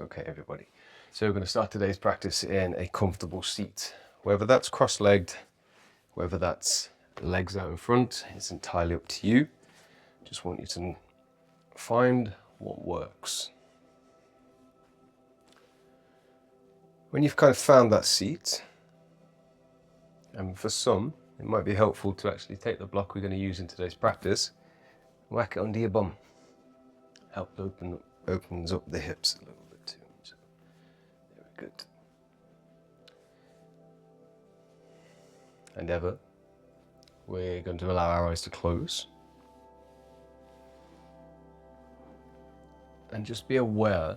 Okay, everybody. So we're going to start today's practice in a comfortable seat. Whether that's cross-legged, whether that's legs out in front, it's entirely up to you. Just want you to find what works. When you've kind of found that seat, and for some, it might be helpful to actually take the block we're going to use in today's practice, whack it under your bum. Opens up the hips a little bit too. So, very good. And ever, we're going to allow our eyes to close. And just be aware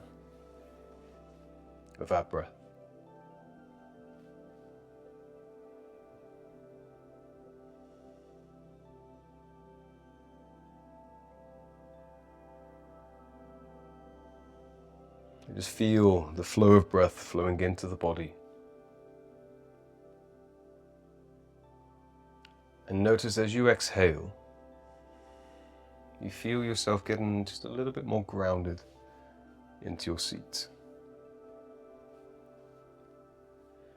of our breath. And just feel the flow of breath flowing into the body. And notice as you exhale, you feel yourself getting just a little bit more grounded into your seat.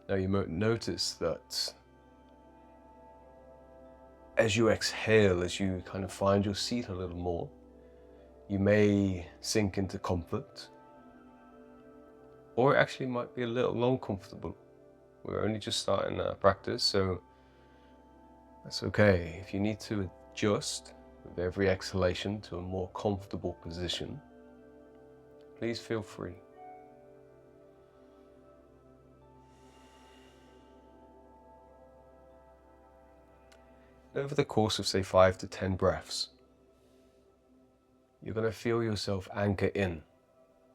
Now you might notice that as you exhale, as you kind of find your seat a little more, you may sink into comfort, or it actually might be a little uncomfortable. We're only just starting our practice, so that's okay. If you need to adjust with every exhalation to a more comfortable position, please feel free. Over the course of say 5 to 10 breaths, you're going to feel yourself anchor in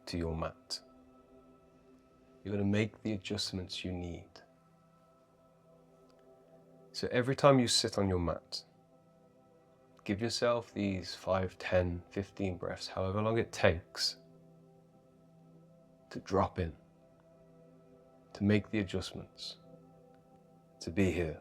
to your mat. You're going to make the adjustments you need. So every time you sit on your mat, give yourself these 5, 10, 15 breaths, however long it takes, to drop in, to make the adjustments, to be here.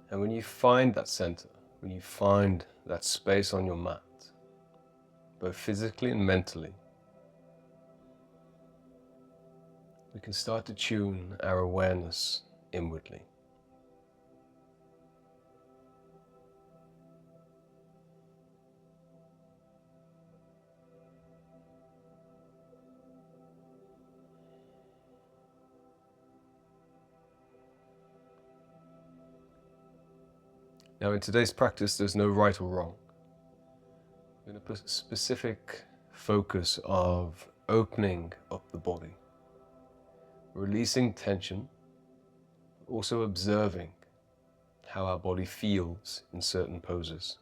And when you find that center, when you find that space on your mat, both physically and mentally, we can start to tune our awareness inwardly. Now in today's practice, there's no right or wrong. We're going to put a specific focus of opening up the body, releasing tension, also observing how our body feels in certain poses.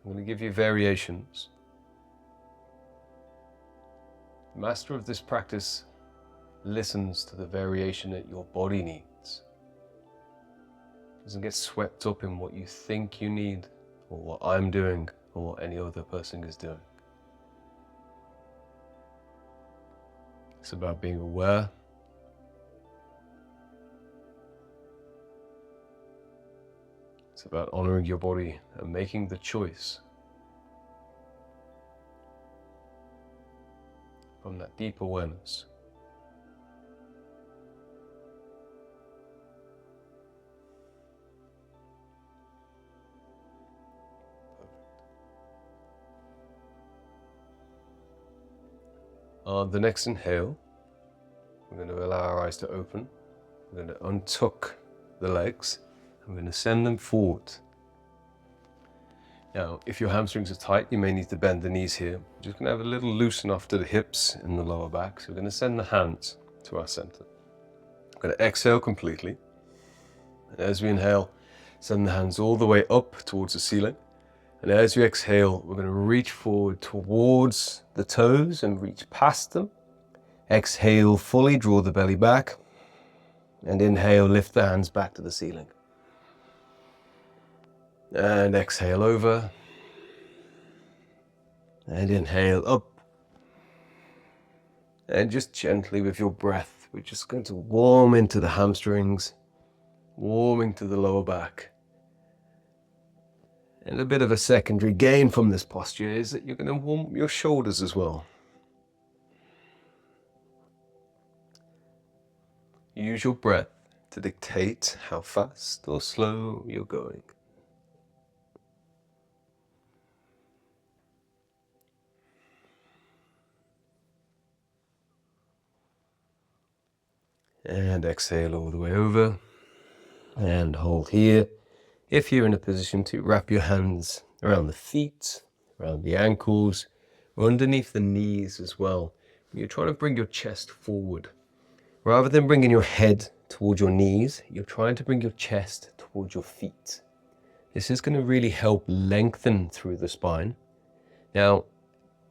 I'm going to give you variations. The master of this practice listens to the variation that your body needs. Doesn't get swept up in what you think you need, or what I'm doing, or what any other person is doing. It's about being aware. It's about honoring your body and making the choice from that deep awareness. On the next inhale, we're going to allow our eyes to open. We're going to untuck the legs. I'm going to send them forward. Now, if your hamstrings are tight, you may need to bend the knees here. We're just going to have a little loosen off to the hips in the lower back. So we're going to send the hands to our center. I'm going to exhale completely. And as we inhale, send the hands all the way up towards the ceiling. And as we exhale, we're going to reach forward towards the toes and reach past them. Exhale, fully draw the belly back. And inhale, lift the hands back to the ceiling. And exhale over. And inhale up. And just gently with your breath, we're just going to warm into the hamstrings, warming to the lower back. And a bit of a secondary gain from this posture is that you're going to warm your shoulders as well. Use your breath to dictate how fast or slow you're going. And exhale all the way over. And hold here. If you're in a position to wrap your hands around the feet, around the ankles, or underneath the knees as well. You're trying to bring your chest forward. Rather than bringing your head towards your knees, you're trying to bring your chest towards your feet. This is going to really help lengthen through the spine. Now,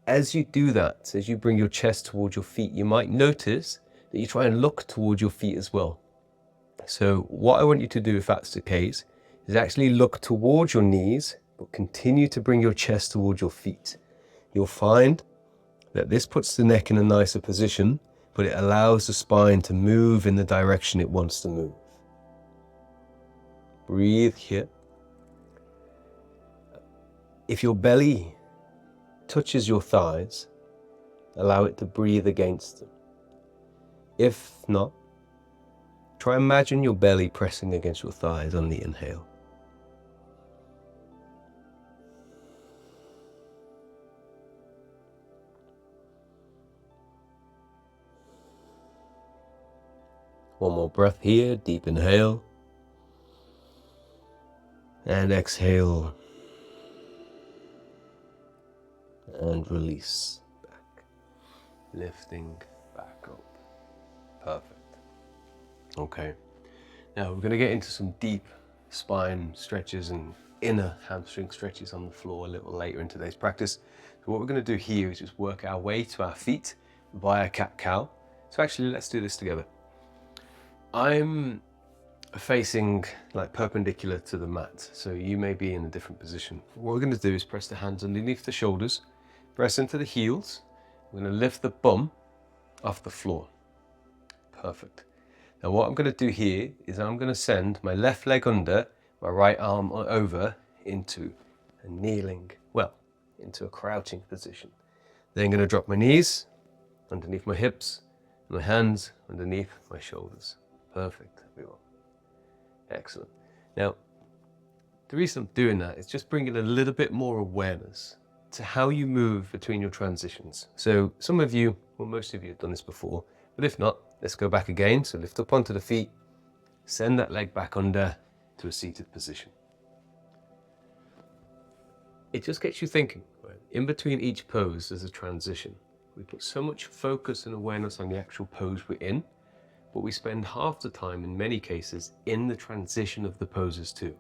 as you do that, as you bring your chest towards your feet, you might notice that you try and look towards your feet as well. So what I want you to do, if that's the case, is actually look towards your knees, but continue to bring your chest towards your feet. You'll find that this puts the neck in a nicer position, but it allows the spine to move in the direction it wants to move. Breathe here. If your belly touches your thighs, allow it to breathe against them. If not, try imagine your belly pressing against your thighs on the inhale. One more breath here, deep inhale. And exhale. And release back. Lifting back up. Perfect. Okay. Now we're going to get into some deep spine stretches and inner hamstring stretches on the floor a little later in today's practice. So what we're going to do here is just work our way to our feet via cat-cow. So actually, let's do this together. I'm facing like perpendicular to the mat, so you may be in a different position. What we're going to do is press the hands underneath the shoulders, press into the heels. We're going to lift the bum off the floor. Perfect. Now what I'm going to do here is I'm going to send my left leg under, my right arm over into a kneeling, into a crouching position. Then I'm going to drop my knees underneath my hips, my hands underneath my shoulders. Perfect, everyone. Excellent. Now, the reason I'm doing that is just bringing a little bit more awareness to how you move between your transitions. So some of you, well, most of you have done this before, but if not, let's go back again. So lift up onto the feet, send that leg back under to a seated position. It just gets you thinking, right? In between each pose, there's a transition. We put so much focus and awareness on the actual pose we're in, but we spend half the time, in many cases, in the transition of the poses too.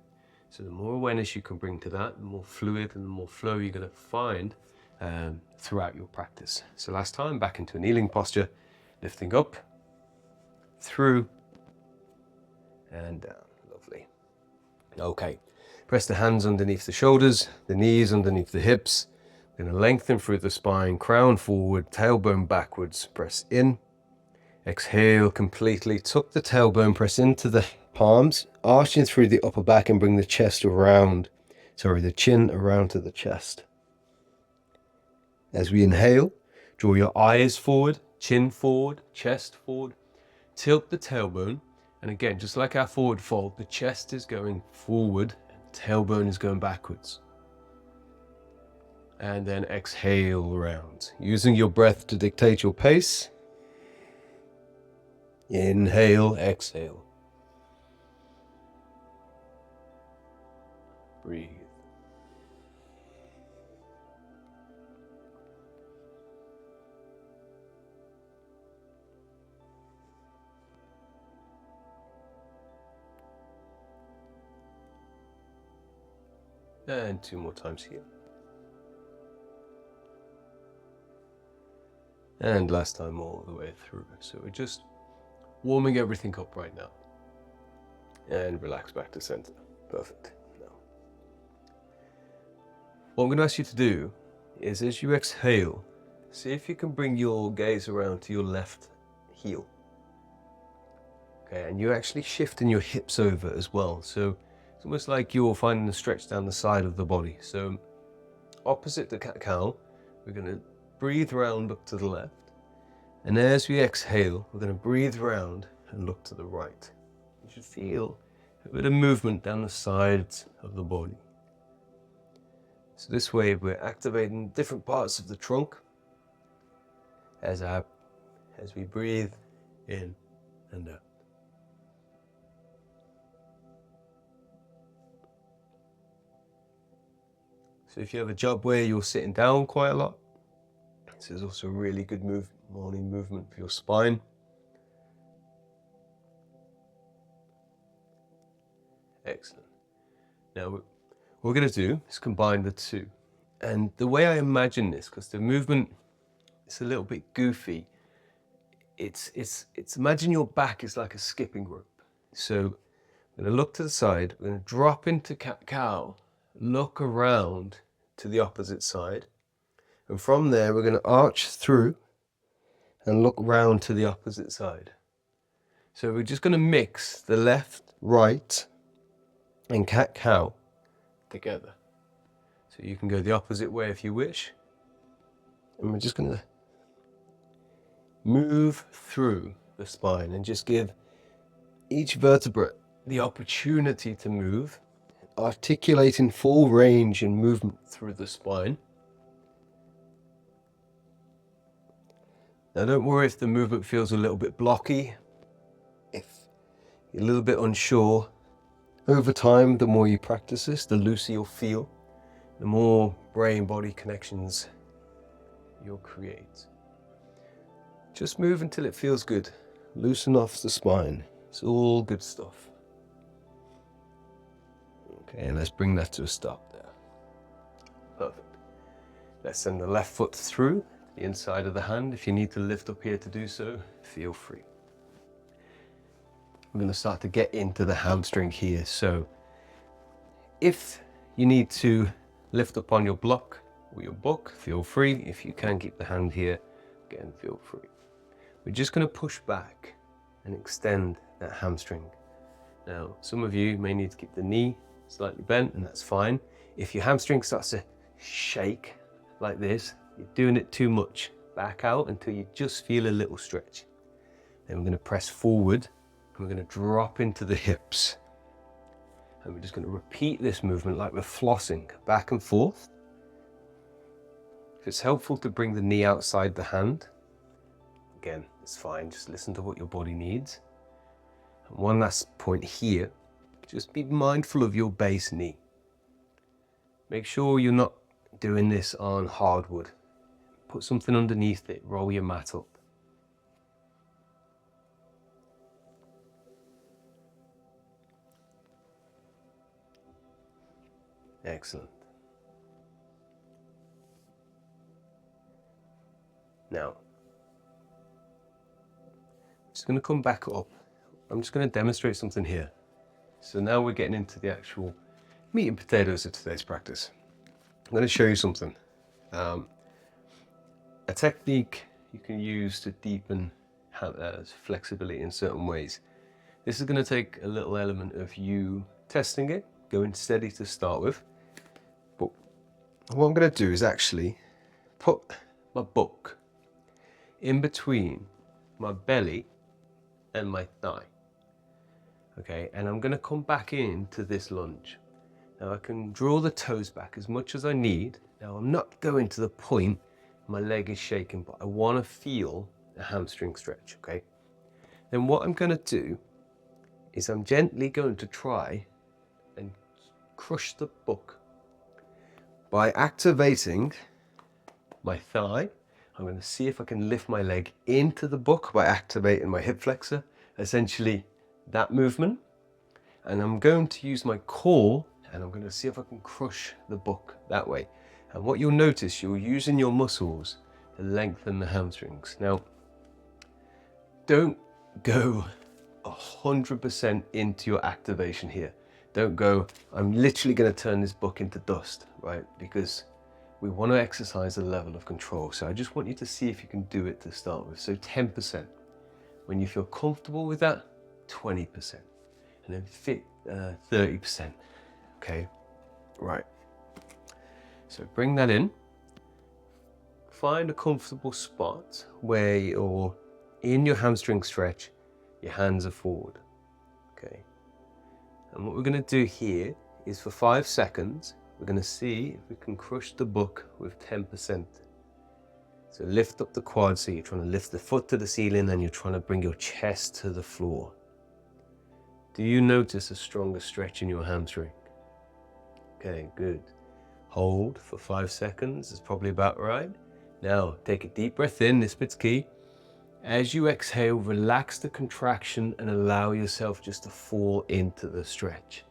So the more awareness you can bring to that, the more fluid and the more flow you're going to find throughout your practice. So last time, back into a kneeling posture, lifting up, through, and down. Lovely. Okay, press the hands underneath the shoulders, the knees underneath the hips. We're going to lengthen through the spine, crown forward, tailbone backwards, press in. Exhale completely, tuck the tailbone, press into the palms, arching through the upper back and bring the chest around, the chin around to the chest. As we inhale, draw your eyes forward, chin forward, chest forward, tilt the tailbone, and again, just like our forward fold, the chest is going forward and the tailbone is going backwards. And then exhale around, using your breath to dictate your pace. Inhale, exhale. Breathe. And 2 more times here. And last time all the way through. So we're just warming everything up right now. And relax back to center. Perfect. Now, what I'm going to ask you to do is, as you exhale, See if you can bring your gaze around to your left heel. Okay, and you're actually shifting your hips over as well. So it's almost like you're finding a stretch down the side of the body. So opposite the cat-cow, we're going to breathe round, look to the left. And as we exhale, we're going to breathe round and look to the right. You should feel a bit of movement down the sides of the body. So this way we're activating different parts of the trunk as we breathe in and out. So if you have a job where you're sitting down quite a lot, this is also a really good morning movement for your spine. Excellent. Now what we're going to do is combine the two. And the way I imagine this, because the movement is a little bit goofy, it's imagine your back is like a skipping rope. So I'm going to look to the side, we're going to drop into cat-cow, look around to the opposite side, and from there we're going to arch through and look round to the opposite side. So we're just going to mix the left, right and cat-cow together. So you can go the opposite way if you wish, and we're just going to move through the spine and just give each vertebrae the opportunity to move, articulating full range and movement through the spine. Now don't worry if the movement feels a little bit blocky, if you're a little bit unsure. Over time, the more you practice this, the looser you'll feel, the more brain-body connections you'll create. Just move until it feels good. Loosen off the spine. It's all good stuff. Okay, and let's bring that to a stop there. Perfect. Let's send the left foot through the inside of the hand. If you need to lift up here to do so, feel free. I'm going to start to get into the hamstring here. So if you need to lift up on your block or your book, feel free. If you can keep the hand here, again, feel free. We're just going to push back and extend that hamstring. Now, some of you may need to keep the knee slightly bent, and that's fine. If your hamstring starts to shake like this, you're doing it too much. Back out until you just feel a little stretch. Then we're going to press forward and we're going to drop into the hips. And we're just going to repeat this movement like we're flossing, back and forth. If it's helpful to bring the knee outside the hand, again, it's fine. Just listen to what your body needs. And one last point here, just be mindful of your base knee. Make sure you're not doing this on hardwood. Put something underneath it, roll your mat up. Excellent. Now, I'm just going to come back up. I'm just going to demonstrate something here. So now we're getting into the actual meat and potatoes of today's practice. I'm going to show you something. A technique you can use to deepen flexibility in certain ways. This is going to take a little element of you testing it, going steady to start with. But what I'm going to do is actually put my book in between my belly and my thigh. Okay, and I'm going to come back into this lunge. Now I can draw the toes back as much as I need. Now I'm not going to the point my leg is shaking, but I want to feel a hamstring stretch, okay? Then what I'm going to do is I'm gently going to try and crush the book by activating my thigh. I'm going to see if I can lift my leg into the book by activating my hip flexor, essentially that movement. And I'm going to use my core and I'm going to see if I can crush the book that way. And what you'll notice, you're using your muscles to lengthen the hamstrings. Now, don't go 100% into your activation here. Don't go, I'm literally going to turn this book into dust, right? Because we want to exercise a level of control. So I just want you to see if you can do it to start with. So 10%. When you feel comfortable with that, 20%. And then fit 30%. Okay, right. So bring that in. Find a comfortable spot where you're in your hamstring stretch, your hands are forward. Okay. And what we're going to do here is for 5 seconds, we're going to see if we can crush the book with 10%. So lift up the quad, so you're trying to lift the foot to the ceiling and you're trying to bring your chest to the floor. Do you notice a stronger stretch in your hamstring? Okay, good. Hold for 5 seconds, is probably about right. Now take a deep breath in, this bit's key. As you exhale, relax the contraction and allow yourself just to fall into the stretch.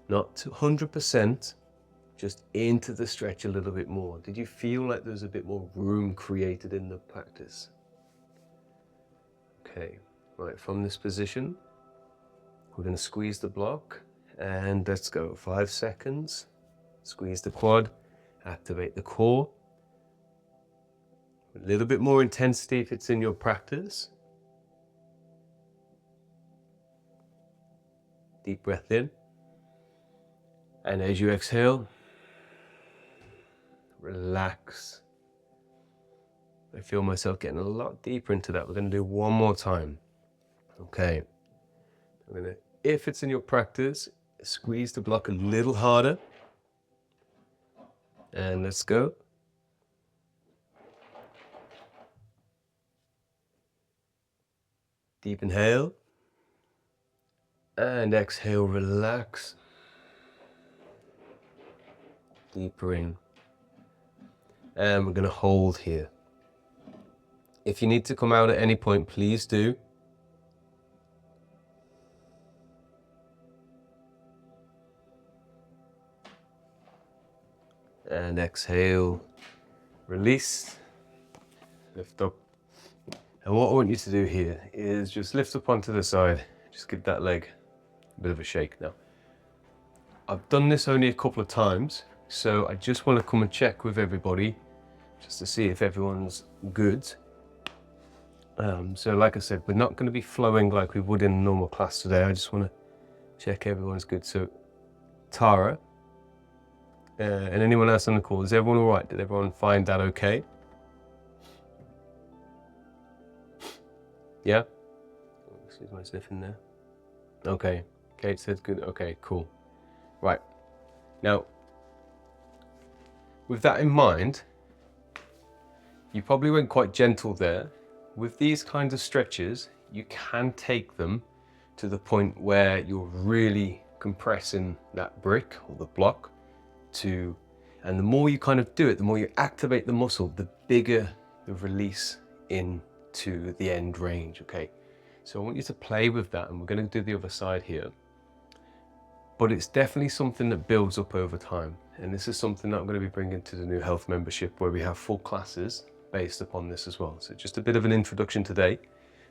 Not to 100%, just into the stretch a little bit more. Did you feel like there's a bit more room created in the practice? Okay, right, from this position, we're going to squeeze the block and let's go. 5 seconds, squeeze the quad, activate the core. A little bit more intensity if it's in your practice. Deep breath in. And as you exhale, relax. I feel myself getting a lot deeper into that. We're going to do one more time. Okay. If it's in your practice, squeeze the block a little harder. And let's go. Deep inhale. And exhale, relax. Deeper in. And we're going to hold here. If you need to come out at any point, please do. And exhale, release, lift up. And what I want you to do here is just lift up onto the side. Just give that leg a bit of a shake. Now, I've done this only a couple of times, so I just want to come and check with everybody just to see if everyone's good. So like I said, we're not going to be flowing like we would in a normal class today. I just want to check everyone's good. So Tara, and anyone else on the call, is everyone all right? Did everyone find that okay? Yeah? Excuse my sniffing there. Okay, Kate said good. Okay, cool. Right, now, with that in mind, you probably went quite gentle there. With these kinds of stretches, you can take them to the point where you're really compressing that brick or the block and the more you kind of do it, the more you activate the muscle, the bigger the release into the end range, okay? So I want you to play with that, and we're going to do the other side here. But it's definitely something that builds up over time. And this is something that I'm going to be bringing to the new health membership, where we have full classes based upon this as well. So just a bit of an introduction today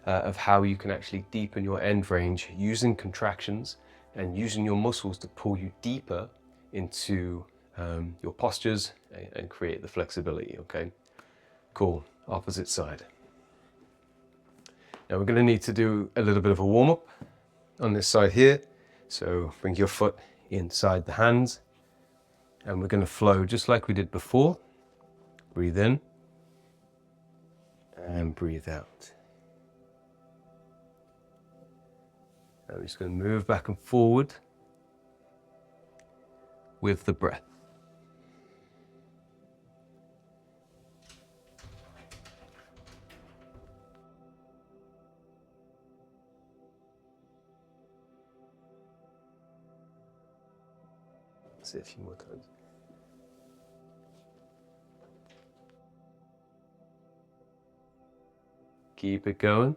of how you can actually deepen your end range using contractions and using your muscles to pull you deeper into your postures and create the flexibility, okay? Cool, opposite side. Now we're going to need to do a little bit of a warm-up on this side here. So bring your foot inside the hands, and we're going to flow just like we did before. Breathe in and breathe out. Now we're just going to move back and forward with the breath. Let's see a few more times. Keep it going.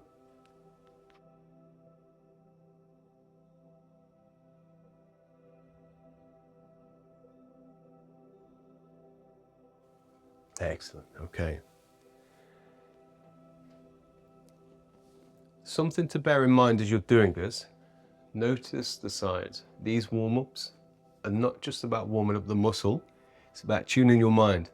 Excellent, okay. Something to bear in mind as you're doing this, notice the sides. These warm-ups are not just about warming up the muscle, it's about tuning your mind.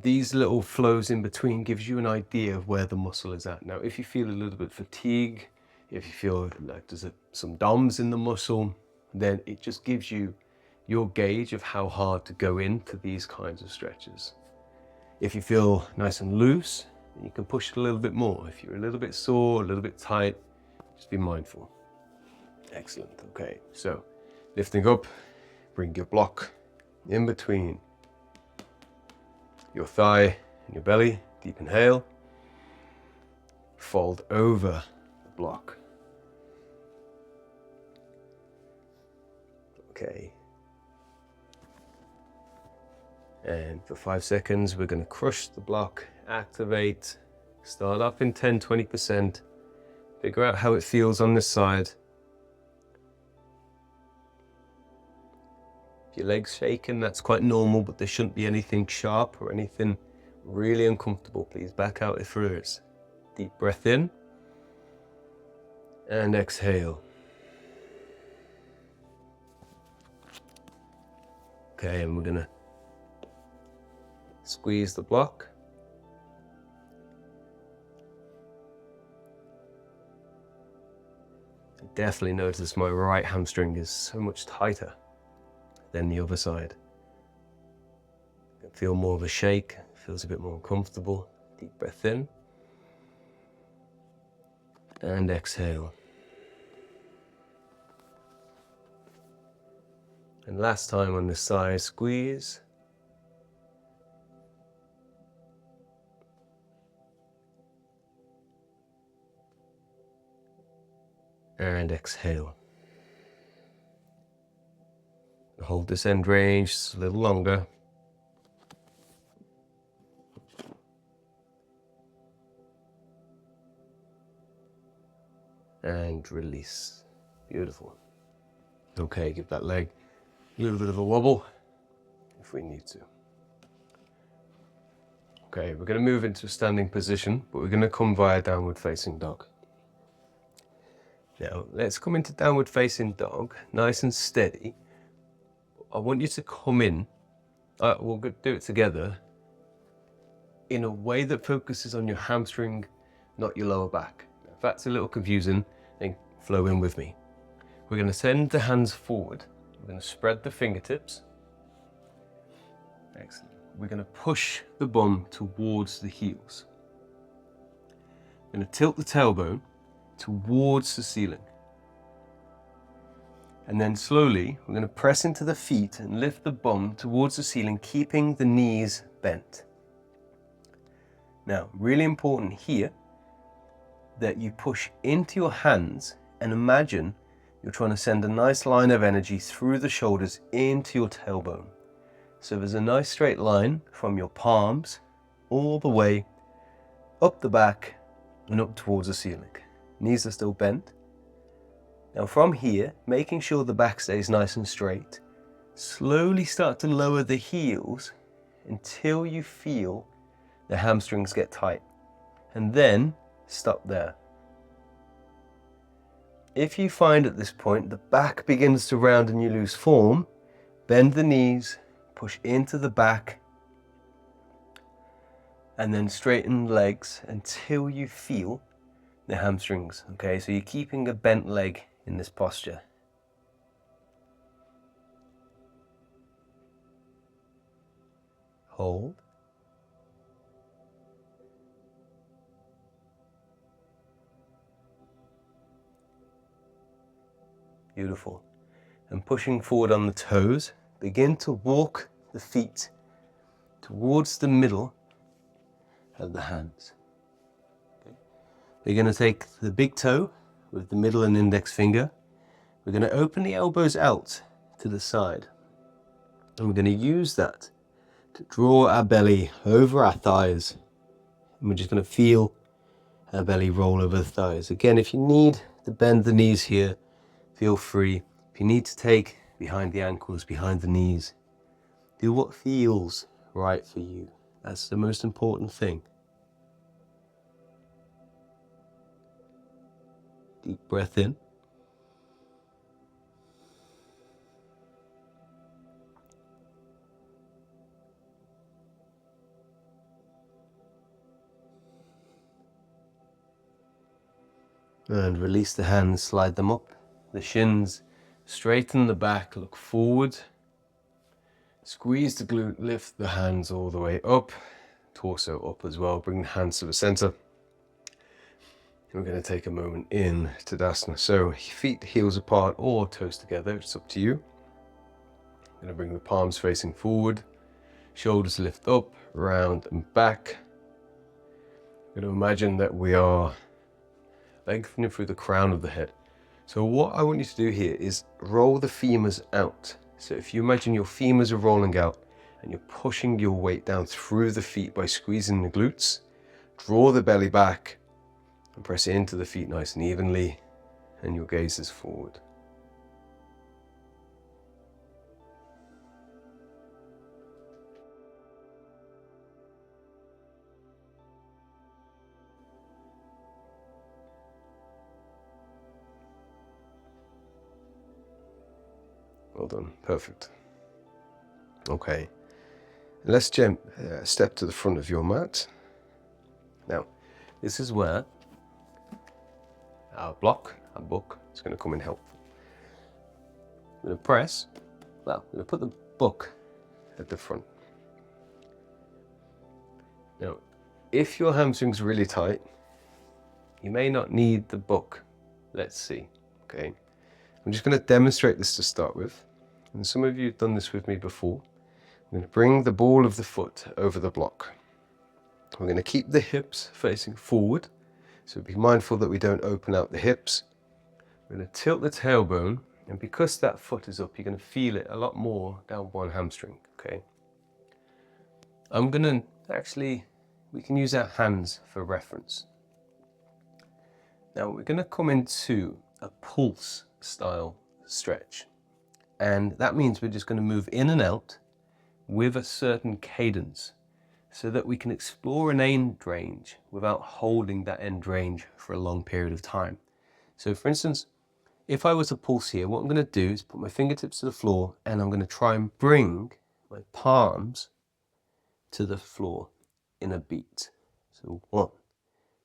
these little flows in between gives you an idea of where the muscle is at. Now, if you feel a little bit fatigue, if you feel like there's some DOMs in the muscle, then it just gives you your gauge of how hard to go into these kinds of stretches. If you feel nice and loose, you can push it a little bit more. If you're a little bit sore, a little bit tight, just be mindful. Excellent. Okay, so lifting up, bring your block in between your thigh and your belly. Deep inhale. Fold over the block. Okay. And for 5 seconds, we're going to crush the block, activate, start up in 10-20%, figure out how it feels on this side. If your leg's shaking, that's quite normal, but there shouldn't be anything sharp or anything really uncomfortable. Please back out if there is. Deep breath in and exhale. Okay, and we're going to squeeze the block. I definitely notice my right hamstring is so much tighter than the other side. I can feel more of a shake, feels a bit more uncomfortable. Deep breath in and exhale. And last time on this side, squeeze. And exhale. Hold this end range just a little longer. And release. Beautiful. Okay, give that leg a little bit of a wobble if we need to. Okay, we're going to move into a standing position, but we're going to come via downward facing dog. Now, let's come into downward facing dog, nice and steady. I want you to come in, we'll do it together, in a way that focuses on your hamstring, not your lower back. If that's a little confusing, then flow in with me. We're going to send the hands forward. We're going to spread the fingertips. Excellent. We're going to push the bum towards the heels. We're going to tilt the tailbone towards the ceiling. And then slowly, we're going to press into the feet and lift the bum towards the ceiling, keeping the knees bent. Now, really important here that you push into your hands and imagine you're trying to send a nice line of energy through the shoulders into your tailbone. So there's a nice straight line from your palms all the way up the back and up towards the ceiling. Knees are still bent. Now from here, making sure the back stays nice and straight, slowly start to lower the heels until you feel the hamstrings get tight. And then stop there. If you find at this point the back begins to round and you lose form, bend the knees, push into the back, and then straighten legs until you feel the hamstrings. Okay, so you're keeping a bent leg in this posture. Hold. Beautiful. And pushing forward on the toes, begin to walk the feet towards the middle of the hands. Okay. We're going to take the big toe with the middle and index finger. We're going to open the elbows out to the side. And we're going to use that to draw our belly over our thighs. And we're just going to feel our belly roll over the thighs. Again, if you need to bend the knees here, feel free. If you need to take behind the ankles, behind the knees, do what feels right for you. That's the most important thing. Deep breath in. And release the hands, slide them up. The shins, straighten the back, look forward. Squeeze the glute, lift the hands all the way up. Torso up as well, bring the hands to the center. We're going to take a moment in Tadasana. So feet heels apart or toes together, it's up to you. I'm going to bring the palms facing forward, shoulders lift up, round and back. I'm going to imagine that we are lengthening through the crown of the head. So what I want you to do here is roll the femurs out. So if you imagine your femurs are rolling out and you're pushing your weight down through the feet by squeezing the glutes, draw the belly back and press into the feet nice and evenly, and your gaze is forward. Well done, perfect. Okay, let's step to the front of your mat. Now, this is where our book is going to come in helpful. I'm going to press, I'm going to put the book at the front. Now, if your hamstrings are really tight, you may not need the book. Let's see, okay? I'm just going to demonstrate this to start with. And some of you have done this with me before. I'm going to bring the ball of the foot over the block. We're going to keep the hips facing forward. So be mindful that we don't open out the hips. We're going to tilt the tailbone, and because that foot is up, you're going to feel it a lot more down one hamstring, okay? I'm going to we can use our hands for reference. Now we're going to come into a pulse style stretch. And that means we're just going to move in and out with a certain cadence so that we can explore an end range without holding that end range for a long period of time. So for instance, if I was to pulse here, what I'm going to do is put my fingertips to the floor and I'm going to try and bring my palms to the floor in a beat. So 1,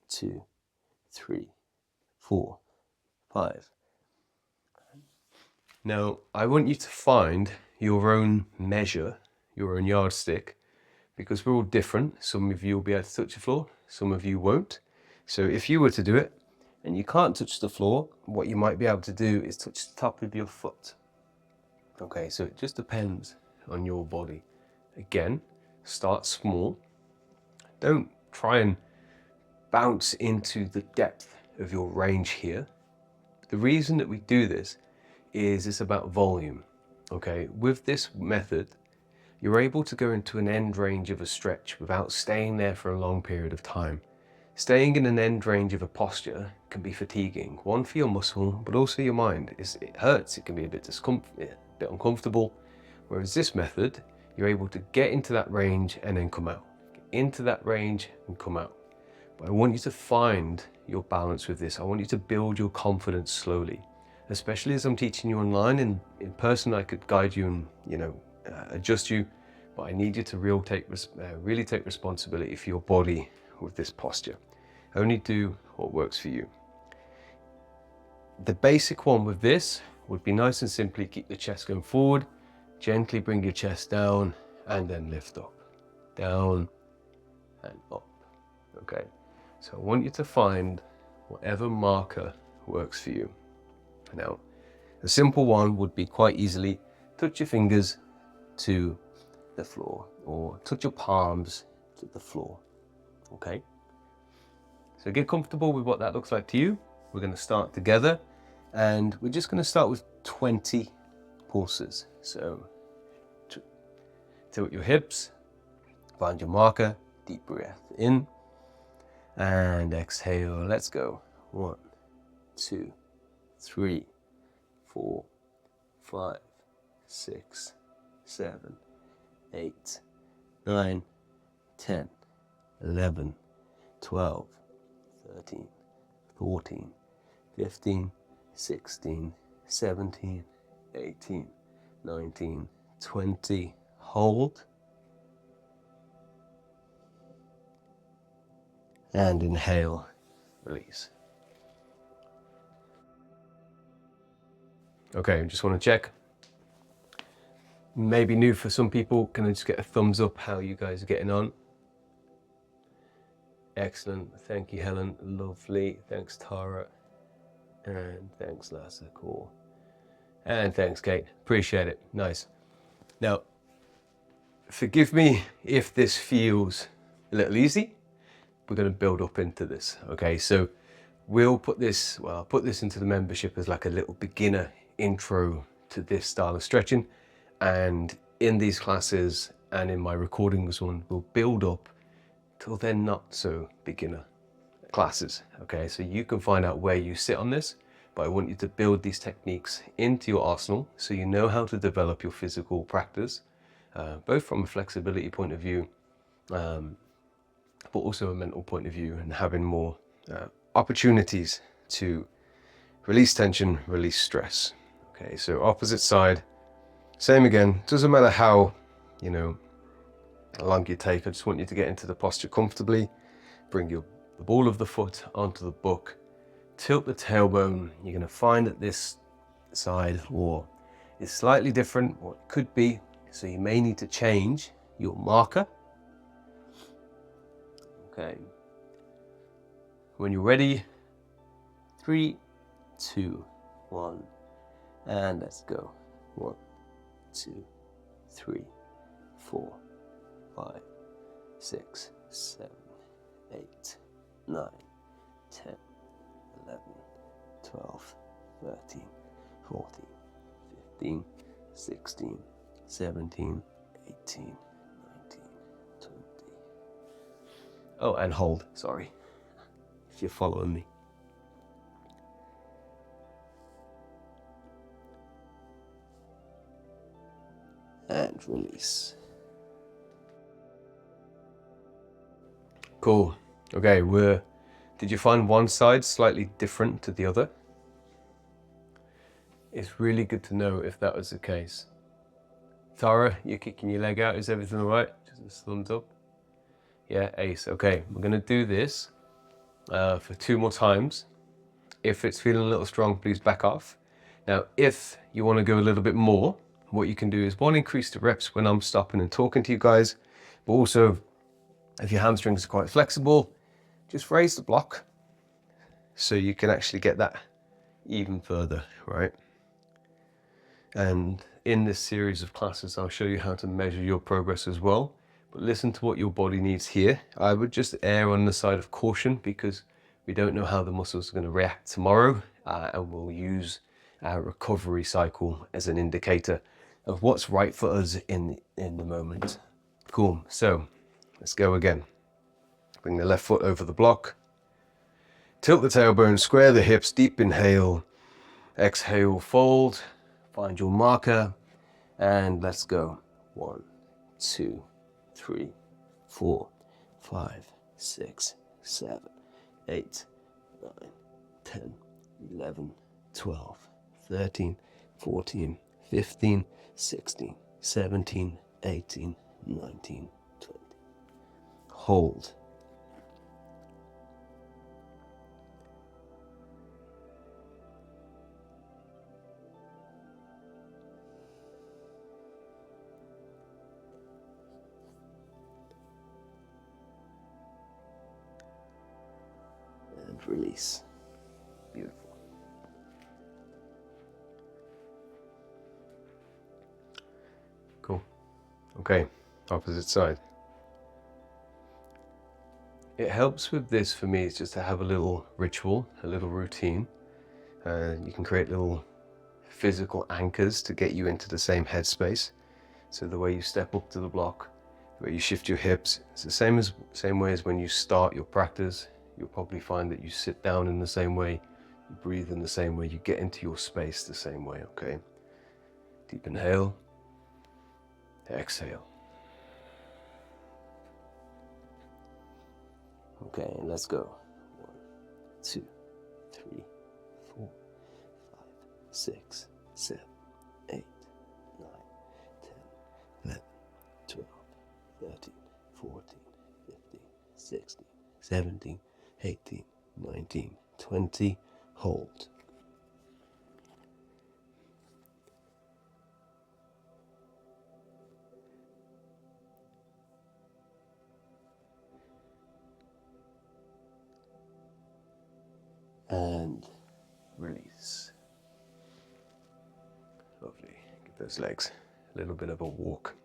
2, 3, 4, 5. Now, I want you to find your own measure, your own yardstick, because we're all different. Some of you will be able to touch the floor, some of you won't. So if you were to do it and you can't touch the floor, what you might be able to do is touch the top of your foot. Okay, so it just depends on your body. Again, start small. Don't try and bounce into the depth of your range here. The reason that we do this is it's about volume. Okay, with this method, you're able to go into an end range of a stretch without staying there for a long period of time. Staying in an end range of a posture can be fatiguing, one for your muscle, but also your mind. It hurts, it can be a bit uncomfortable. Whereas this method, you're able to get into that range and then come out. Get into that range and come out. But I want you to find your balance with this. I want you to build your confidence slowly. Especially as I'm teaching you online, and in person I could guide you and adjust you, but I need you to really take responsibility for your body with this posture. Only do what works for you. The basic one with this would be nice and simply keep the chest going forward, gently bring your chest down and then lift up, down and up, okay? So I want you to find whatever marker works for you. Now, a simple one would be quite easily touch your fingers to the floor or touch your palms to the floor, okay? So get comfortable with what that looks like to you. We're going to start together and we're just going to start with 20 pulses. So tilt your hips, find your marker, deep breath in and exhale. Let's go. 1, 2, 3, 4, 5, 6, 7, 8, 9, 10, 11, 12, 13, 14, 15, 16, 17, 18, 19, 20. Hold. And inhale, release. Okay, just want to check. Maybe new for some people. Can I just get a thumbs up how you guys are getting on? Excellent. Thank you, Helen. Lovely. Thanks, Tara. And thanks, Lassa. Cool. And thanks, Kate. Appreciate it. Nice. Now, forgive me if this feels a little easy. We're going to build up into this. Okay, so we'll put this, well, I'll put this into the membership as like a little beginner intro to this style of stretching. And in these classes and in my recordings one, we'll build up till they're not so beginner classes. Okay, so you can find out where you sit on this, but I want you to build these techniques into your arsenal so you know how to develop your physical practice, both from a flexibility point of view, but also a mental point of view, and having more opportunities to release tension, release stress. Okay, so opposite side, same again. Doesn't matter how, you know, long you take. I just want you to get into the posture comfortably. Bring the ball of the foot onto the book. Tilt the tailbone. You're going to find that this side or is slightly different, or it could be. So you may need to change your marker. Okay. When you're ready, 3, 2, 1, and let's go. 1, 2, 3, 4, 5, 6, 7, 8, 9, 10, 11, 12, 13, 14, 15, 16, 17, 18, 19, 20. Oh, and hold, sorry, if you're following me. And release. Cool. Okay, did you find one side slightly different to the other? It's really good to know if that was the case. Tara, you're kicking your leg out. Is everything all right? Just a thumbs up. Yeah, ace. Okay, we're going to do this for 2 more times. If it's feeling a little strong, please back off. Now, if you want to go a little bit more, what you can do is, one, increase the reps when I'm stopping and talking to you guys, but also if your hamstrings are quite flexible, just raise the block so you can actually get that even further, right? And in this series of classes, I'll show you how to measure your progress as well. But listen to what your body needs here. I would just err on the side of caution because we don't know how the muscles are going to react tomorrow, and we'll use our recovery cycle as an indicator of what's right for us in the moment. Cool. So let's go again. Bring the left foot over the block. Tilt the tailbone, square the hips, deep inhale. Exhale, fold. Find your marker. And let's go. 1, 2, 3, 4, 5, 6, 7, 8, 9, 10, 11, 12, 13, 14, 15, 16, 17, 18, 19, 20. Hold. And release. Beautiful. Cool. Okay, opposite side. It helps with this for me is just to have a little ritual, a little routine. You can create little physical anchors to get you into the same headspace. So the way you step up to the block, the way you shift your hips, it's the same way as when you start your practice. You'll probably find that you sit down in the same way, you breathe in the same way, you get into your space the same way, okay? Deep inhale, exhale. Okay, let's go. 1, 2, 3, 4, 5, 6, 7, 8, 9, 10, 11, 12, 13, 14, 15, 16, 17, 18, 19, 20. Hold. release. Lovely. Give those legs a little bit of a walk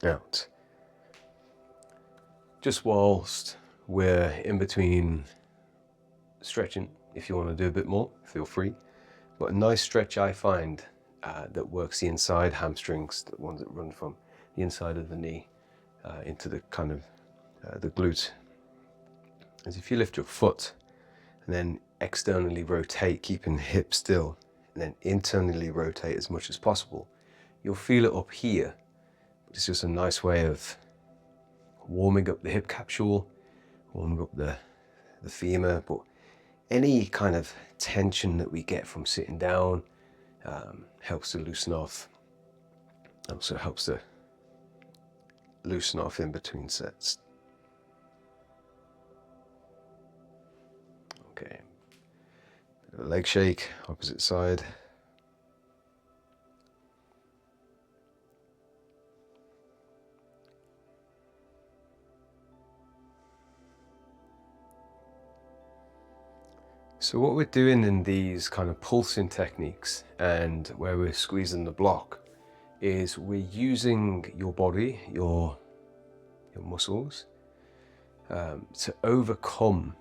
out. Just whilst we're in between stretching, if you want to do a bit more, feel free. But a nice stretch I find that works the inside hamstrings, the ones that run from the inside of the knee into the kind of the glute, is if you lift your foot and then externally rotate, keeping the hip still, and then internally rotate as much as possible, you'll feel it up here. But it's just a nice way of warming up the hip capsule, warming up the femur, but any kind of tension that we get from sitting down helps to loosen off. Also helps to loosen off in between sets. Okay, bit of a leg shake, opposite side. So what we're doing in these kind of pulsing techniques and where we're squeezing the block is we're using your body, your muscles to overcome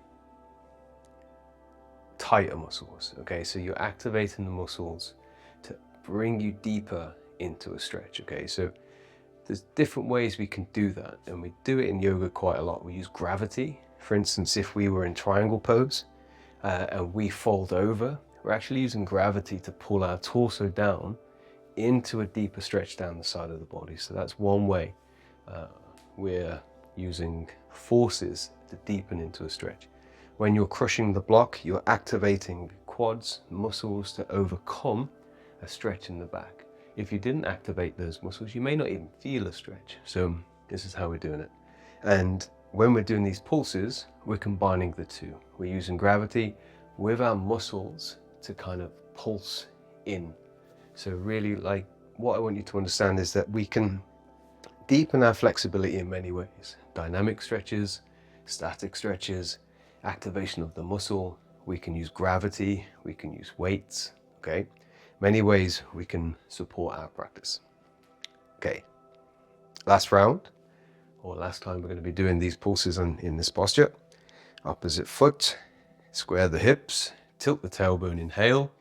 tighter muscles. Okay, so you're activating the muscles to bring you deeper into a stretch. Okay, so there's different ways we can do that, and we do it in yoga quite a lot. We use gravity. For instance, if we were in triangle pose and we fold over, we're actually using gravity to pull our torso down into a deeper stretch down the side of the body. So that's one way we're using forces to deepen into a stretch. When you're crushing the block, you're activating quads, muscles to overcome a stretch in the back. If you didn't activate those muscles, you may not even feel a stretch. So this is how we're doing it. And when we're doing these pulses, we're combining the two. We're using gravity with our muscles to kind of pulse in. So really, like, what I want you to understand is that we can deepen our flexibility in many ways. Dynamic stretches, static stretches, activation of the muscle. We can use gravity, we can use weights, okay? Many ways we can support our practice. Okay, last round, or last time we're going to be doing these pulses in this posture. Opposite foot, square the hips, tilt the tailbone, inhale.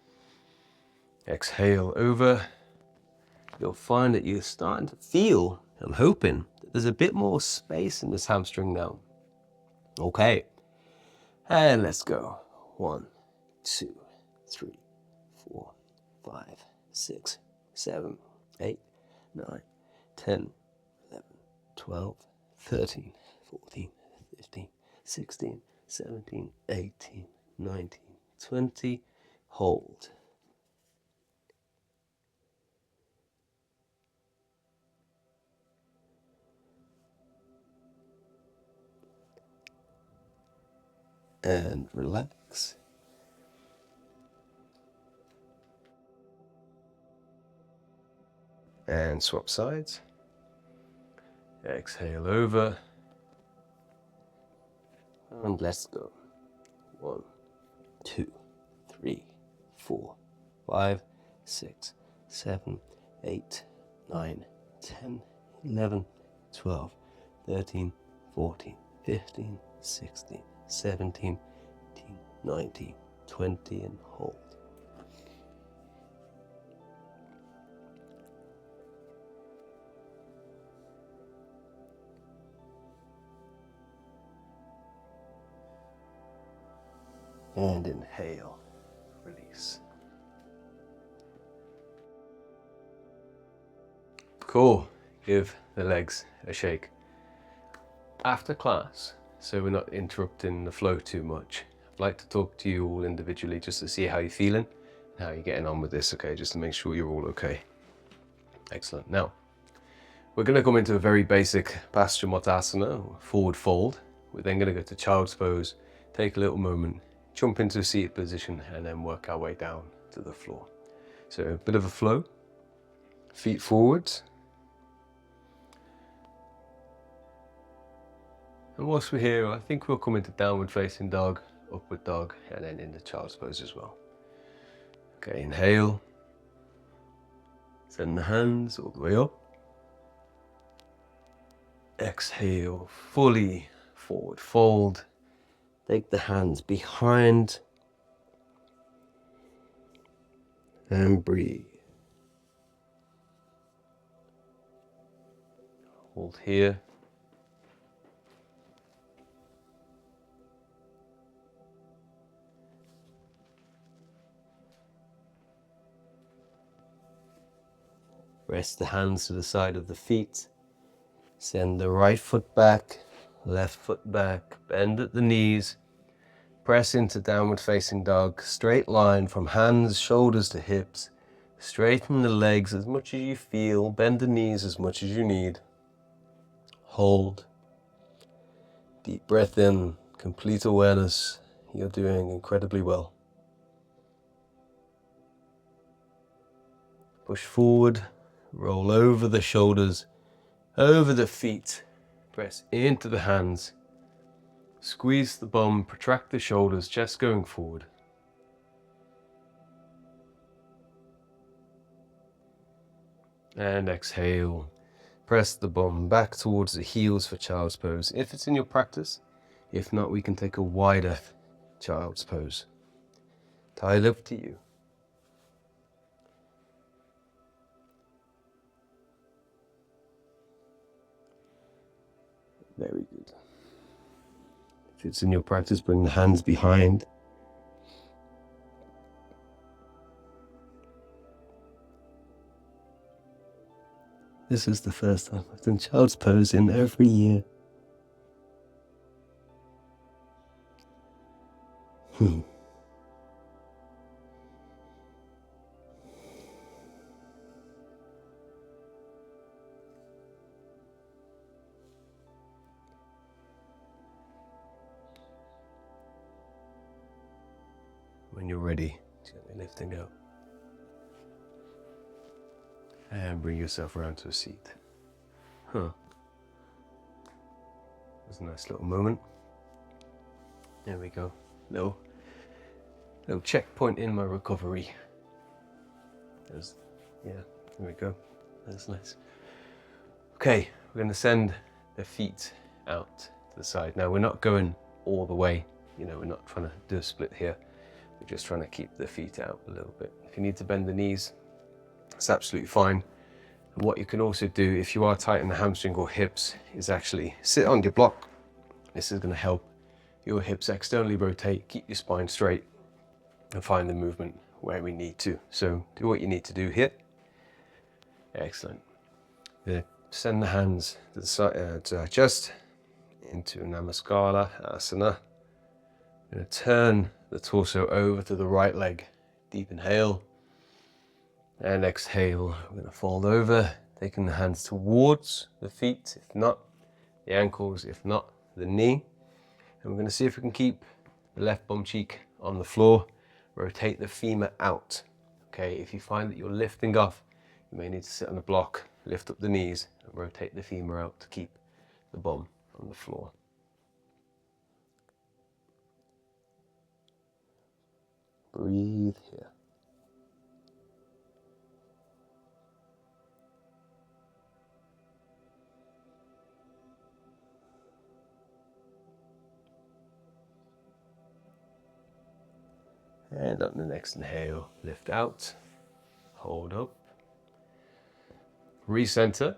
Exhale over. You'll find that you're starting to feel, I'm hoping, that there's a bit more space in this hamstring now. Okay, and let's go. 1, 2, 3, 4, 5, 6, 7, 8, 9, 10, 11, 12, 13, 14, 15, 16, 17, 18, 19, 20. Hold. And relax. And swap sides. Exhale over. And let's go. 1, 2, 3, 4, 5, 6, 7, 8, 9, 10, 11, 12, 13, 14, 15, 16, 17, 18, 19, 20, and hold. And inhale, release. Cool, give the legs a shake. After class, so we're not interrupting the flow too much, I'd like to talk to you all individually just to see how you're feeling and how you're getting on with this, okay, just to make sure you're all okay. Excellent. Now, we're going to come into a very basic Paschimottanasana, forward fold. We're then going to go to child's pose, take a little moment, jump into a seated position, and then work our way down to the floor. So a bit of a flow, feet forwards. And whilst we're here, I think we'll come into downward facing dog, upward dog, and then into child's pose as well. Okay, inhale. Send the hands all the way up. Exhale, fully forward fold. Take the hands behind and breathe. Hold here. Rest the hands to the side of the feet. Send the right foot back, left foot back, bend at the knees. Press into downward facing dog. Straight line from hands, shoulders to hips. Straighten the legs as much as you feel. Bend the knees as much as you need. Hold. Deep breath in, complete awareness. You're doing incredibly well. Push forward, roll over the shoulders, over the feet. Press into the hands. Squeeze the bum, protract the shoulders, chest going forward. And exhale. Press the bum back towards the heels for child's pose, if it's in your practice. If not, we can take a wider child's pose. Tie up to you. Very good. If it's in your practice, bring the hands behind. This is the first time I've done child's pose in every year. When you're ready, gently lift and go. And bring yourself around to a seat. That's a nice little moment. There we go. Little checkpoint in my recovery. There we go. That's nice. Okay, we're going to send the feet out to the side. Now we're not going all the way. We're not trying to do a split here. We're just trying to keep the feet out a little bit. If you need to bend the knees, it's absolutely fine. And what you can also do, if you are tight in the hamstring or hips, is actually sit on your block. This is going to help your hips externally rotate, keep your spine straight, and find the movement where we need to. So do what you need to do here. Excellent. Send the hands to the side, to our chest, into Namaskara Asana. I'm going to turn the torso over to the right leg. Deep inhale. And exhale. We're going to fold over, taking the hands towards the feet, if not the ankles, if not the knee. And we're going to see if we can keep the left bum cheek on the floor. Rotate the femur out. Okay, if you find that you're lifting off, you may need to sit on the block, lift up the knees, and rotate the femur out to keep the bum on the floor. Breathe here. And on the next inhale, lift out, hold up, recenter,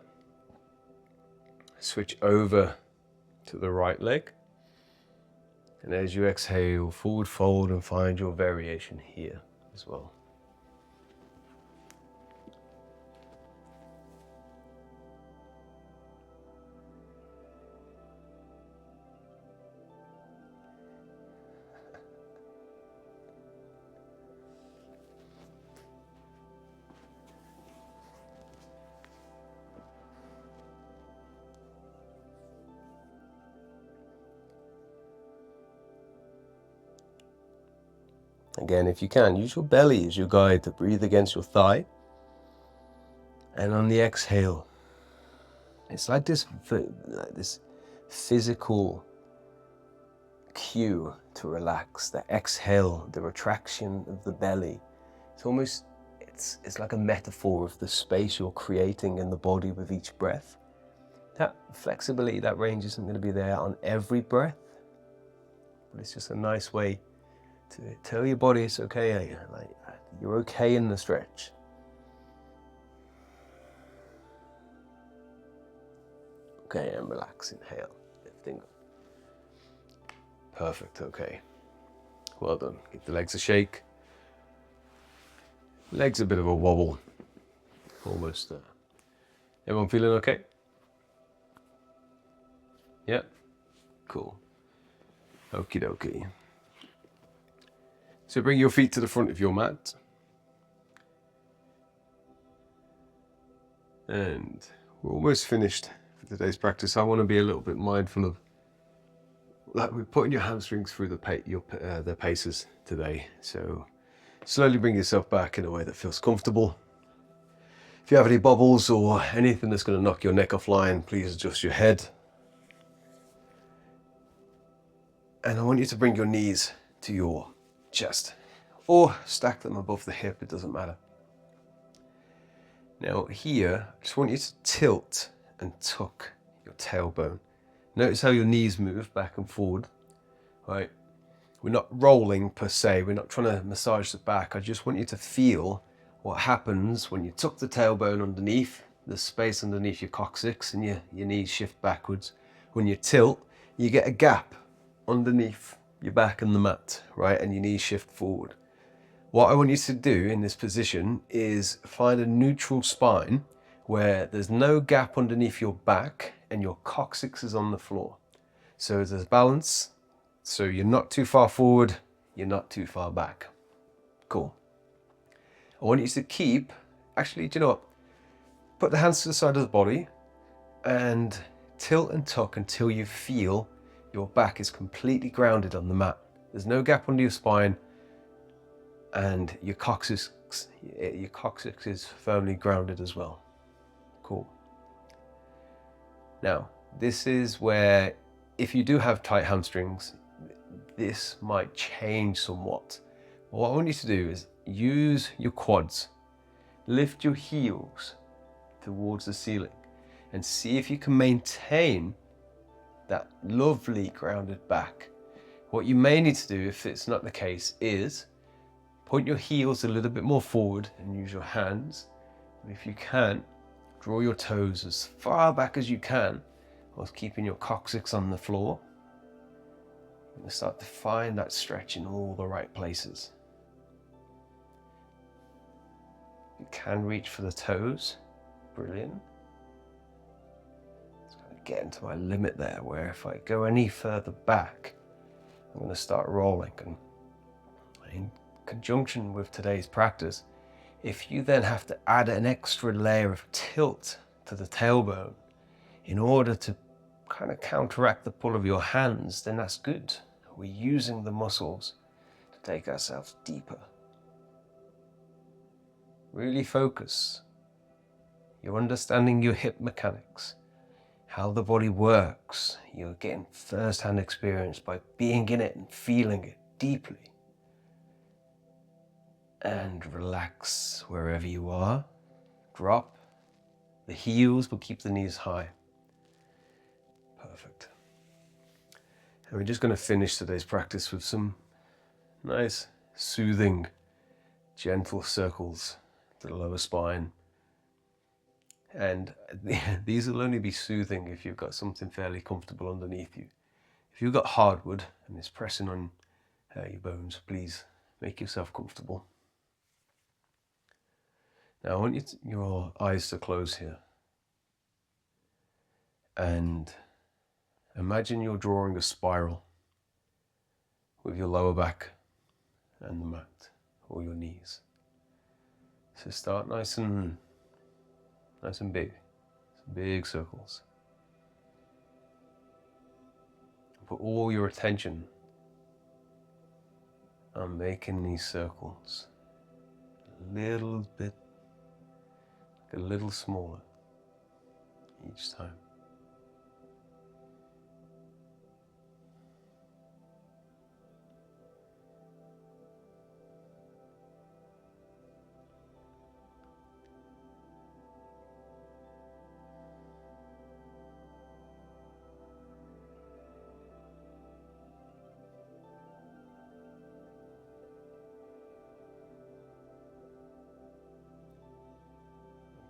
switch over to the right leg, and as you exhale, forward fold and find your variation here as well. Again, if you can, use your belly as your guide to breathe against your thigh. And on the exhale, it's like this physical cue to relax. The exhale, the retraction of the belly It's like a metaphor of the space you're creating in the body with each breath. That flexibility, that range isn't going to be there on every breath, but it's just a nice way to tell your body it's okay, like you're okay in the stretch. Okay, and relax, inhale, lifting up. Perfect, okay. Well done. Give the legs a shake. Legs a bit of a wobble. Almost there. Everyone feeling okay? Yeah? Cool. Okie dokie. So bring your feet to the front of your mat. And we're almost finished for today's practice. I want to be a little bit mindful of that. We're putting your hamstrings through the paces today. So slowly bring yourself back in a way that feels comfortable. If you have any bobbles or anything that's going to knock your neck offline, please adjust your head. And I want you to bring your knees to your chest or stack them above the hip, it doesn't matter. Now here, I just want you to tilt and tuck your tailbone. Notice how your knees move back and forward, right? We're not rolling per se, we're not trying to massage the back. I just want you to feel what happens when you tuck the tailbone underneath, the space underneath your coccyx, and your knees shift backwards. When you tilt, you get a gap underneath your back and the mat, right? And your knees shift forward. What I want you to do in this position is find a neutral spine where there's no gap underneath your back and your coccyx is on the floor. So there's balance. So you're not too far forward, you're not too far back. Cool. I want you to keep, actually, do you know what? Put the hands to the side of the body and tilt and tuck until you feel your back is completely grounded on the mat. There's no gap under your spine and your coccyx is firmly grounded as well. Cool. Now, this is where, if you do have tight hamstrings, this might change somewhat. What I want you to do is use your quads, lift your heels towards the ceiling and see if you can maintain that lovely grounded back. What you may need to do, if it's not the case, is point your heels a little bit more forward and use your hands. And if you can, draw your toes as far back as you can whilst keeping your coccyx on the floor. You're going to start to find that stretch in all the right places. You can reach for the toes. Brilliant. It's kind of getting to my limit there, where if I go any further back, I'm going to start rolling. And in conjunction with today's practice, if you then have to add an extra layer of tilt to the tailbone in order to kind of counteract the pull of your hands, then that's good. We're using the muscles to take ourselves deeper. Really focus. You're understanding your hip mechanics, how the body works. You're getting first-hand experience by being in it and feeling it deeply. And relax wherever you are. Drop the heels, but keep the knees high. Perfect. And we're just going to finish today's practice with some nice, soothing, gentle circles to the lower spine. And these will only be soothing if you've got something fairly comfortable underneath you. If you've got hardwood and it's pressing on your bones, please make yourself comfortable. Now I want your eyes to close here. And imagine you're drawing a spiral with your lower back and the mat or your knees. So start nice and big, some big circles. Put all your attention on making these circles a little bit, a little smaller each time.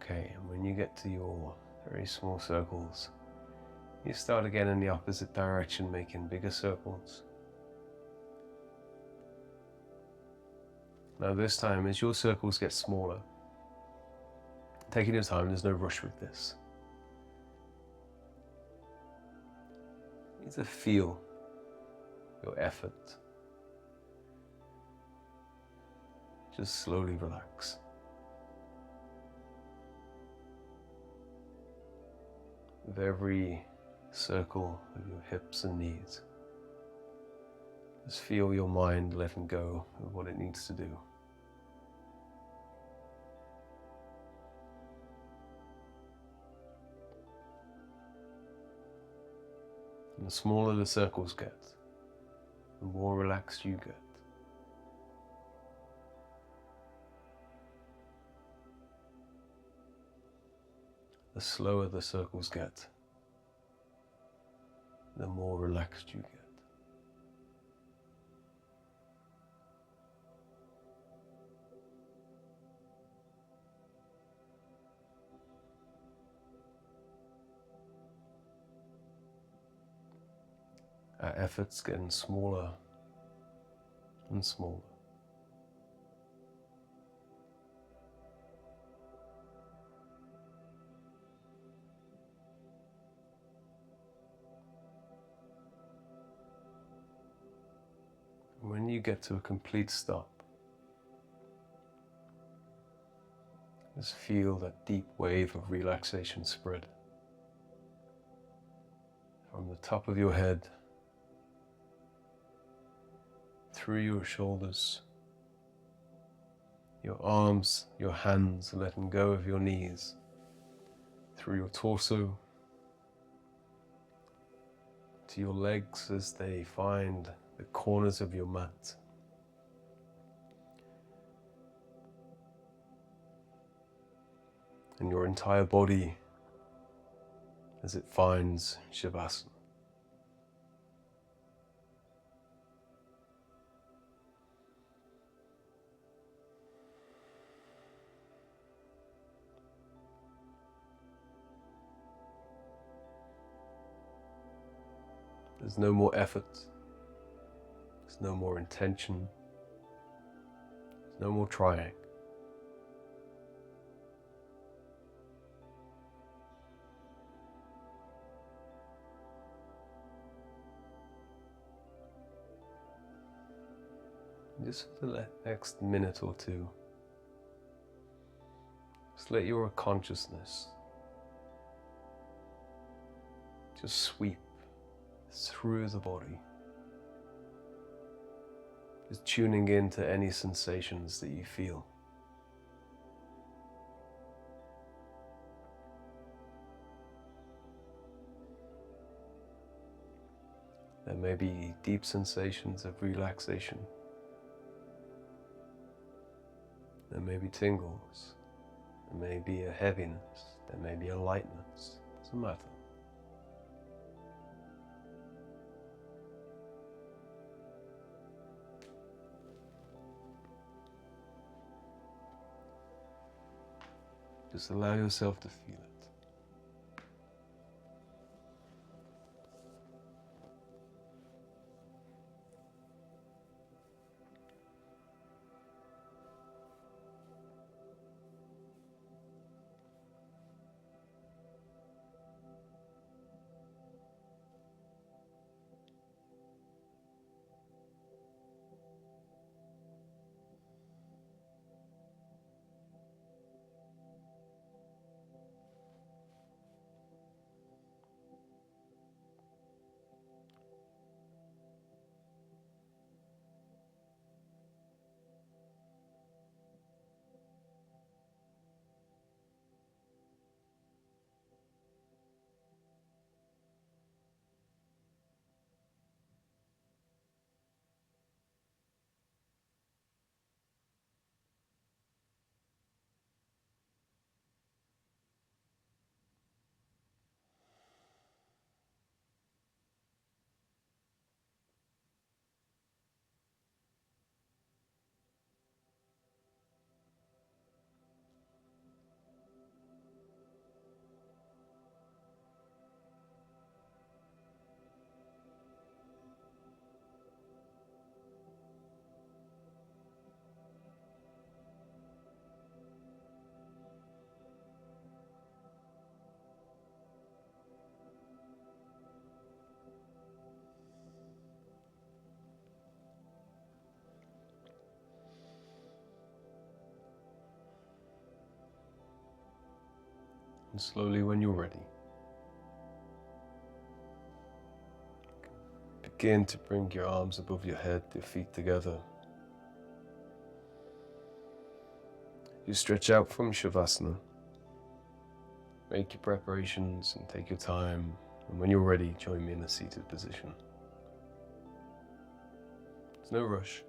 Okay, and when you get to your very small circles, you start again in the opposite direction, making bigger circles. Now this time, as your circles get smaller, taking your time, there's no rush with this. You need to feel your effort. Just slowly relax. With every circle of your hips and knees, just feel your mind letting go of what it needs to do. And the smaller the circles get, the more relaxed you get. The slower the circles get, the more relaxed you get. Our efforts getting smaller and smaller. When you get to a complete stop, just feel that deep wave of relaxation spread from the top of your head, through your shoulders, your arms, your hands, letting go of your knees, through your torso, to your legs as they find the corners of your mat. And your entire body as it finds Shavasana. There's no more effort, there's no more intention, there's no more trying. Just for the next minute or two, just let your consciousness just sweep through the body, just tuning into any sensations that you feel. There may be deep sensations of relaxation. There may be tingles. There may be a heaviness. There may be a lightness. It doesn't matter. Just allow yourself to feel it. And slowly, when you're ready, begin to bring your arms above your head, your feet together. You stretch out from Shavasana. Make your preparations and take your time. And when you're ready, join me in a seated position. There's no rush.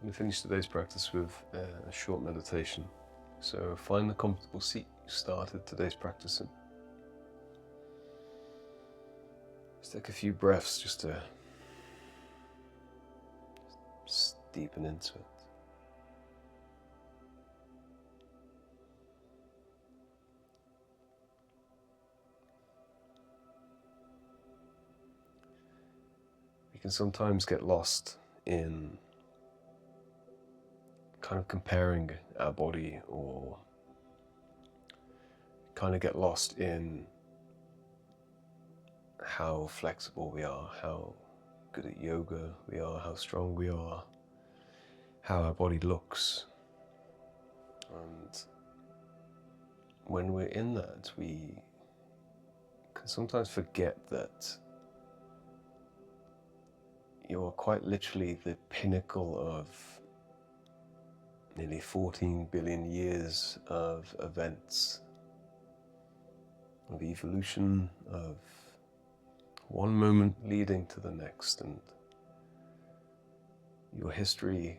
I'm going to finish today's practice with a short meditation. So find the comfortable seat you started today's practice in. Just take a few breaths just to deepen into it. We can sometimes get lost in kind of comparing our body, or kind of get lost in how flexible we are, how good at yoga we are, how strong we are, how our body looks. And when we're in that, we can sometimes forget that you're quite literally the pinnacle of nearly 14 billion years of events, of evolution, of one moment leading to the next. And your history,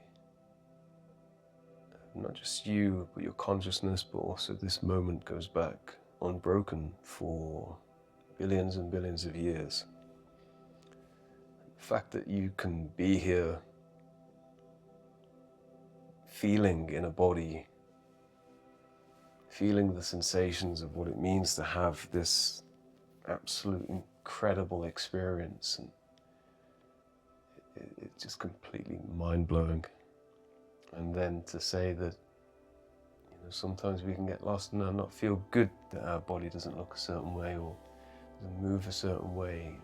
not just you, but your consciousness, but also this moment, goes back unbroken for billions and billions of years. The fact that you can be here feeling in a body, feeling the sensations of what it means to have this absolute incredible experience, and it's just completely mind-blowing. And then to say that, sometimes we can get lost and not feel good that our body doesn't look a certain way or doesn't move a certain way.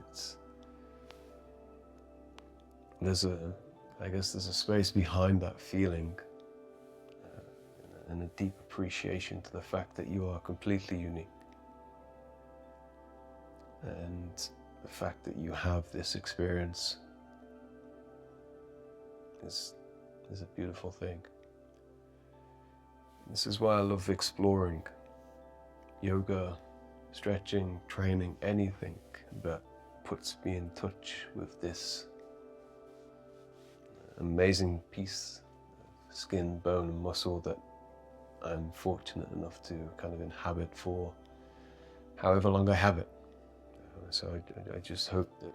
I guess there's a space behind that feeling, and a deep appreciation to the fact that you are completely unique, and the fact that you have this experience is a beautiful thing. This is why I love exploring yoga, stretching, training, anything that puts me in touch with this amazing piece of skin, bone and muscle that I'm fortunate enough to kind of inhabit for however long I have it. So I just hope that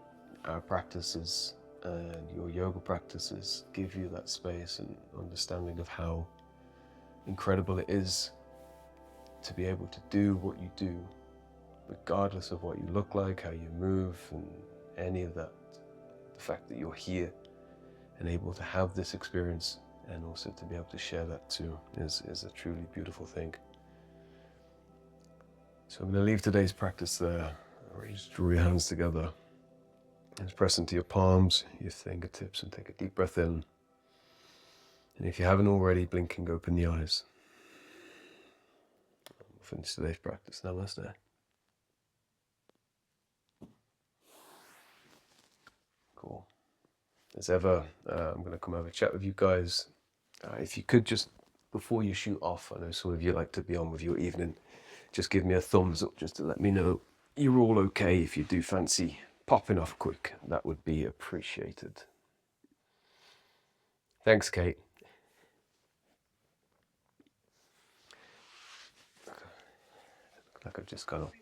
our practices and your yoga practices give you that space and understanding of how incredible it is to be able to do what you do, regardless of what you look like, how you move, and any of that. The fact that you're here and able to have this experience, and also to be able to share that too, is a truly beautiful thing. So I'm going to leave today's practice there. Just draw your hands together and press into your palms, your fingertips, and take a deep breath in. And if you haven't already, blinking, open the eyes. We'll finish today's practice. Namaste. Cool. As ever, I'm going to come have a chat with you guys. If you could just, before you shoot off, I know some of you like to be on with your evening, just give me a thumbs up just to let me know you're all okay. If you do fancy popping off quick, that would be appreciated. Thanks, Kate. Like I've just got up.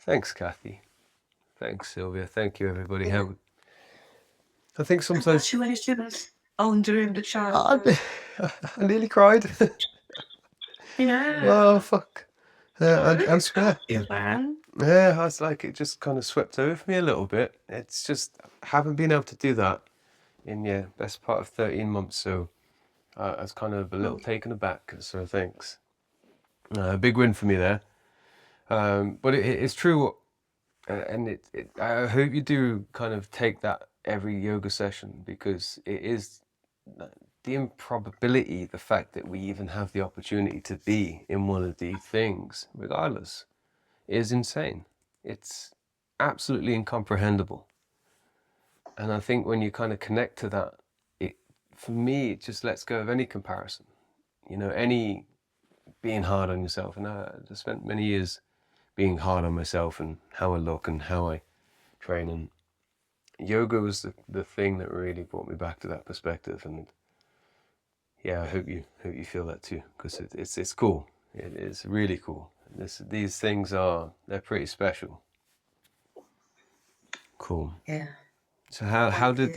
Thanks, Kathy. Thanks, Sylvia. Thank you, everybody. I think sometimes during the child. I nearly cried. Yeah. Oh, fuck. I'm scared. Man. Yeah, I was like, it just kind of swept over me a little bit. It's just, I haven't been able to do that in, best part of 13 months. So I was kind of a little taken aback. So thanks. A big win for me there. But it's true. And I hope you do kind of take that every yoga session, because it is the improbability, the fact that we even have the opportunity to be in one of these things, regardless, is insane. It's absolutely incomprehensible. And I think when you kind of connect to that, for me, it just lets go of any comparison, any being hard on yourself. And I just spent many years being hard on myself and how I look and how I train. And yoga was the thing that really brought me back to that perspective. And yeah, I hope you feel that too, because it's cool. It is really cool. These things they're pretty special. Cool. Yeah. So how did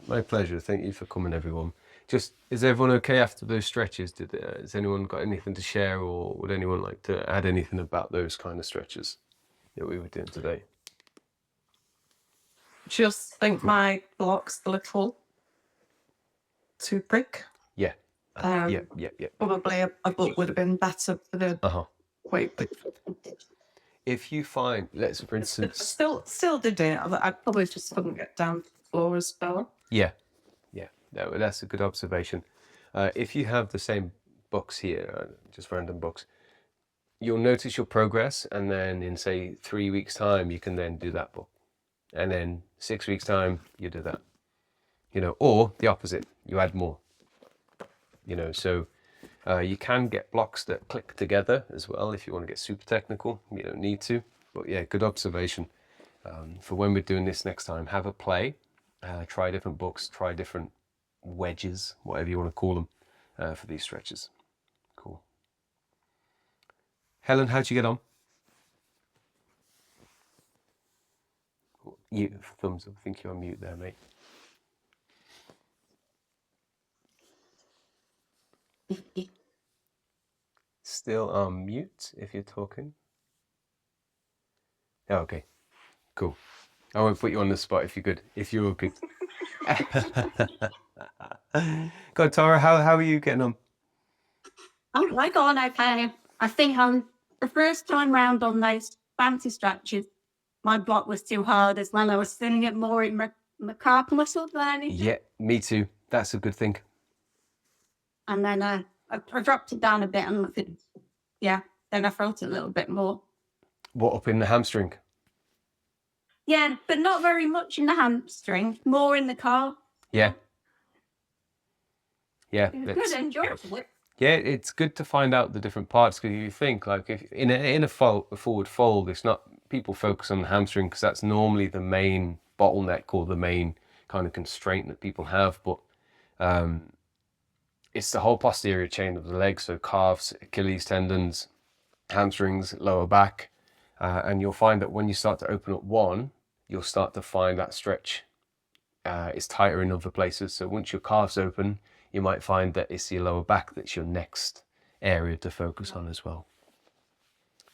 my pleasure. Thank you for coming, everyone. Just, is everyone okay after those stretches? Has anyone got anything to share, or would anyone like to add anything about those kind of stretches that we were doing today? Just think my block's a little too thick. Yeah. Yeah. Probably a book would have been better for the weight. But If you find, let's for instance, still did it. I probably just couldn't get down to the floor as well. yeah, that's a good observation. If you have the same books here, just random books, you'll notice your progress, and then in say 3 weeks time you can then do that book, and then 6 weeks time you do that, or the opposite, you add more, so you can get blocks that click together as well. If you want to get super technical, you don't need to, but yeah, good observation. For when we're doing this next time, have a play, try different books, try different wedges, whatever you want to call them, for these stretches. Cool. Helen, how'd you get on? You thumbs up. I think you're on mute there, mate. Still on mute if you're talking. Oh, okay, cool. I won't put you on the spot if you're good. God, Tara, how are you getting on? Oh my God, I think on the first time round on those fancy stretches, my block was too hard as well. I was feeling it more in my calf muscle than anything. Yeah, me too. That's a good thing. And then I dropped it down a bit, and then I felt it a little bit more. What, up in the hamstring? Yeah, but not very much in the hamstring, more in the calf. Yeah. Yeah. It was good, enjoyable. Yeah, it's good to find out the different parts, because you think, like, if in a forward fold, it's not, people focus on the hamstring because that's normally the main bottleneck or the main kind of constraint that people have, but it's the whole posterior chain of the legs, so calves, Achilles tendons, hamstrings, lower back, and you'll find that when you start to open up one, you'll start to find that stretch is tighter in other places. So once your calves open, you might find that it's your lower back that's your next area to focus on as well.